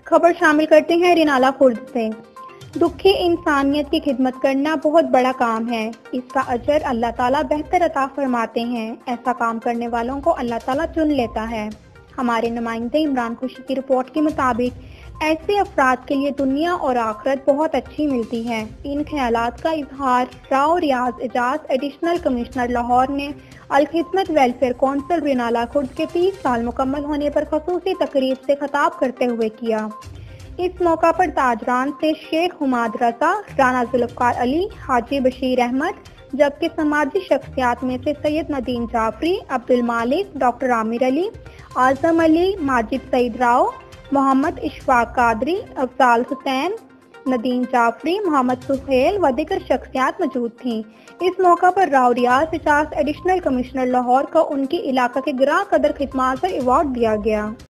خبر شامل کرتے ہیں رینالہ خرد سے۔ دکھی انسانیت کی خدمت کرنا بہت بڑا کام ہے، اس کا اجر اللہ تعالیٰ بہتر عطا فرماتے ہیں، ایسا کام کرنے والوں کو اللہ تعالیٰ چن لیتا ہے۔ ہمارے نمائندے عمران خوشی کی رپورٹ کے مطابق ایسے افراد کے لیے دنیا اور آخرت بہت اچھی ملتی ہے۔ ان خیالات کا اظہار راؤ ریاض اعجاز ایڈیشنل کمشنر لاہور نے الخدمت ویلفیئر کونسل رینالہ خرد کے 30 سال مکمل ہونے پر خصوصی تقریب سے خطاب کرتے ہوئے کیا۔ اس موقع پر تاجران سے شیخ حماد رضا، رانا ذوالفقار علی، حاجی بشیر احمد، جبکہ سماجی شخصیات میں سے سید ندیم جعفری، عبدالمالک، ڈاکٹر عامر علی، اعظم علی، ماجد سعید راؤ، محمد اشفاق قادری، افضال حسین، ندیم جعفری، محمد سہیل و دیگر شخصیات موجود تھیں۔ اس موقع پر راؤ ریاض اعجاز ایڈیشنل کمشنر لاہور کو ان کی علاقہ کے گراں قدر خدمات پر ایوارڈ دیا گیا۔